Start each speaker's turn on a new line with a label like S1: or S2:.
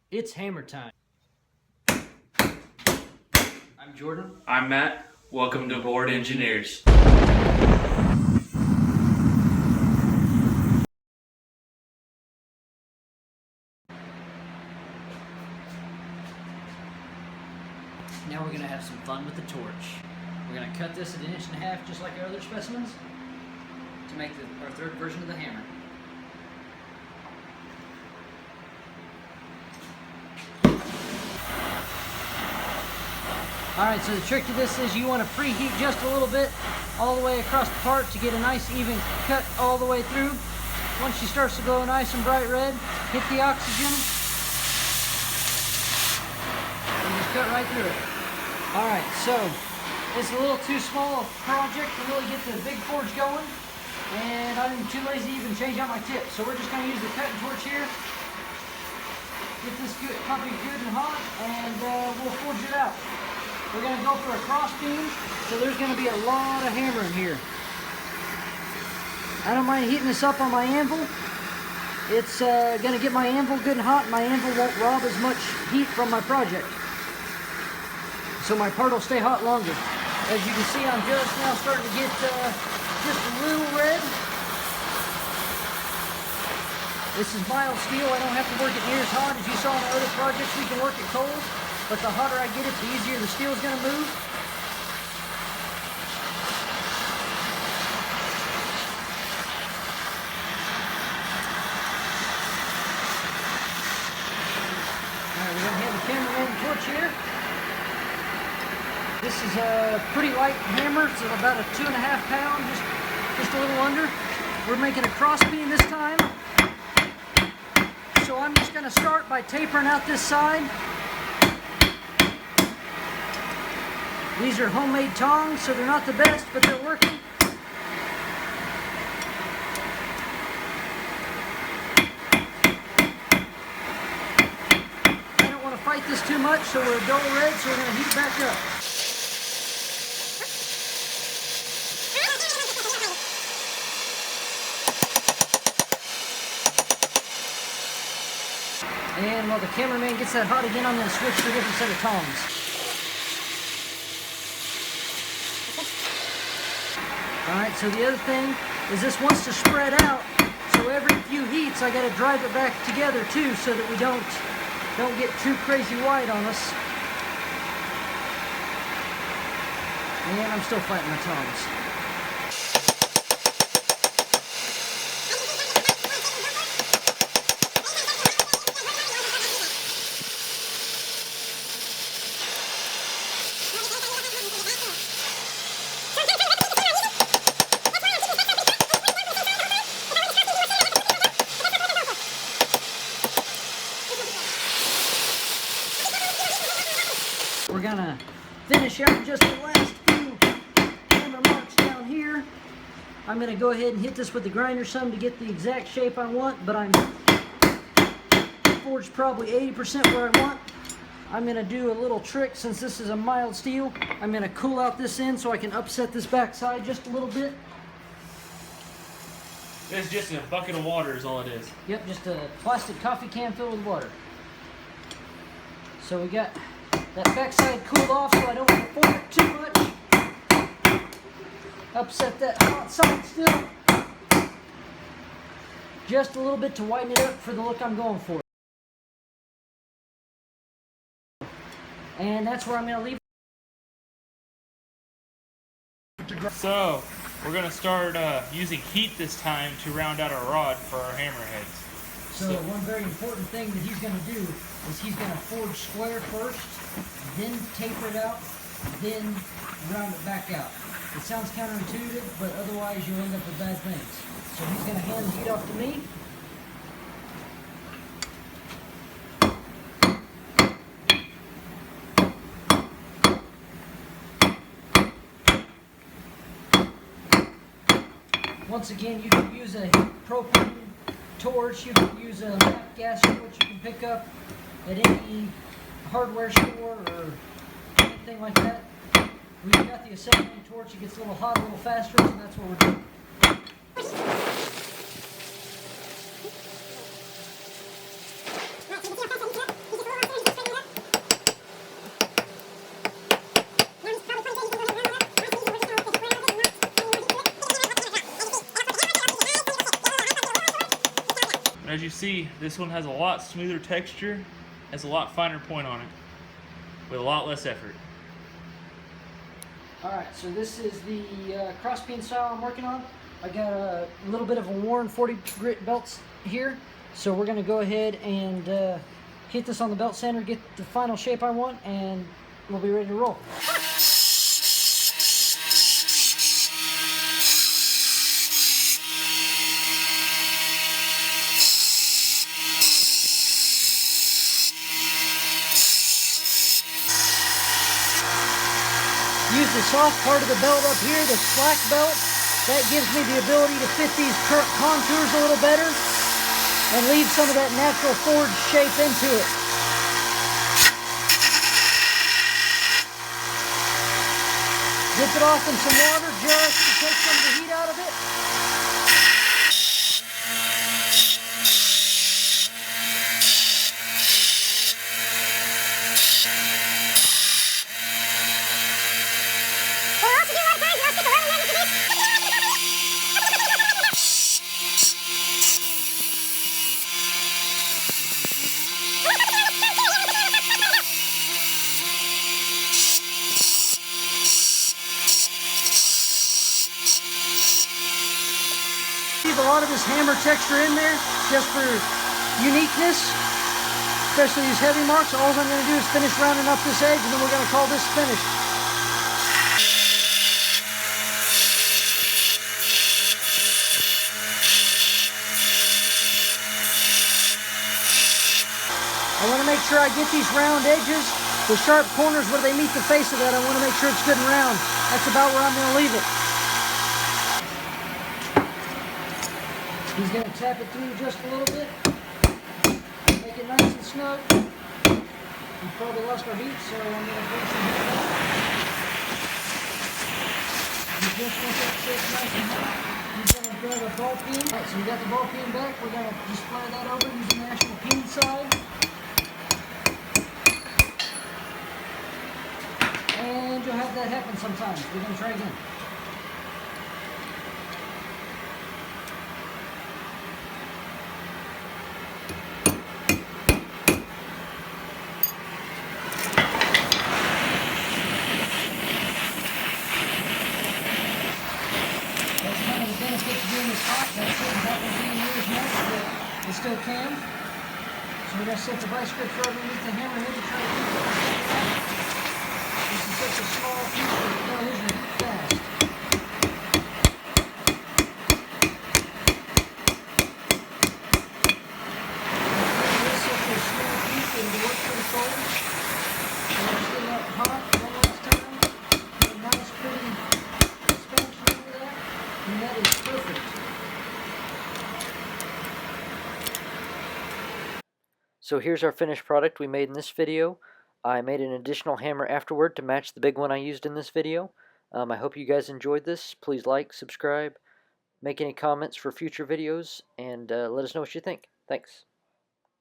S1: It's hammer time. I'm Jordan.
S2: I'm Matt. Welcome to Board Engineers.
S1: Now we're going to have some fun with the torch. We're going to cut this at 1.5 inches just like our other specimens to make our third version of the hammer. Alright, so the trick to this is you want to preheat just a little bit all the way across the part to get a nice even cut all the way through. Once she starts to glow nice and bright red, hit the oxygen and just cut right through it. Alright, so it's a little too small a project to really get the big forge going, and I'm too lazy to even change out my tip. So we're just going to use the cutting torch here, get this puppy good and hot, and we'll forge it out. We're going to go for a cross beam, so there's going to be a lot of hammering here. I don't mind heating this up on my anvil. It's going to get my anvil good and hot, and my anvil won't rob as much heat from my project. So my part will stay hot longer. As you can see, I'm just now starting to get just a little red. This is mild steel. I don't have to work it near as hard as you saw in our other projects. We can work it cold. But the hotter I get it, the easier the steel is going to move. Alright, we're going to have the camera on the torch here. This is a pretty light hammer. It's about a 2.5 pound, just a little under. We're making a cross beam this time. So I'm just going to start by tapering out this side. These are homemade tongs, so they're not the best, but they're working. I don't want to fight this too much, so we're a dull red, so we're going to heat it back up. And while the cameraman gets that hot again, I'm going to switch to a different set of tongs. Alright, so the other thing is this wants to spread out, so every few heats I got to drive it back together too, so that we don't get too crazy white on us. And I'm still fighting my tongs. We're gonna finish out just the last few hammer marks down here. I'm gonna go ahead and hit this with the grinder some to get the exact shape I want, but I'm forged probably 80% where I want. I'm gonna do a little trick since this is a mild steel. I'm gonna cool out this end so I can upset this back side just a little bit.
S2: It's just a bucket of water is all it is.
S1: Yep, just a plastic coffee can filled with water. So we got that backside cooled off, so I don't want to form it too much. Upset that hot side still. Just a little bit to whiten it up for the look I'm going for. And that's where I'm going to leave it.
S2: So, we're going to start using heat this time to round out our rod for our hammerheads.
S1: So one very important thing that he's going to do is he's going to forge square first, then taper it out, then round it back out. It sounds counterintuitive, but otherwise you'll end up with bad things. So he's going to hand the heat off to me. Once again, you can use a propane torch, you can use a nap gas torch you can pick up at any hardware store or anything like that. We've got the assembly torch, it gets a little hot a little faster, so that's what we're doing.
S2: you see, this one has a lot smoother texture, has a lot finer point on it, with a lot less effort.
S1: Alright, so this is the cross peen style I'm working on. I got a little bit of a worn 40 grit belts here, so we're going to go ahead and hit this on the belt sander, get the final shape I want, and we'll be ready to roll. Use the soft part of the belt up here, the slack belt. That gives me the ability to fit these contours a little better and leave some of that natural forged shape into it. Dip it off in some water just to take some of the heat out of it. Leave a lot of this hammer texture in there just for uniqueness, especially these heavy marks. All I'm going to do is finish rounding up this edge, and then we're going to call this finished. I want to make sure I get these round edges, the sharp corners where they meet the face of that. I want to make sure it's good and round. That's about where I'm going to leave it. He's going to tap it through just a little bit, make it nice and snug. We probably lost our heat, so I'm going to bring some heat back. You just want that shape nice and hot. He's going to grab a ball peen. Alright, so we got the ball peen back. We're going to display that over using the actual peen side. And you'll have that happen sometimes. We're going to try again. It still can. So we're going to set the vice grip right underneath the hammerhead to try to keep it out. This is such a small piece that it goes in fast. This is such a small piece that it'll work pretty cold. So we're just getting that hot one last time. Get a nice pretty expansion over that. And that is perfect. So here's our finished product we made in this video. I made an additional hammer afterward to match the big one I used in this video. I hope you guys enjoyed this. Please like, subscribe, make any comments for future videos, and let us know what you think. Thanks.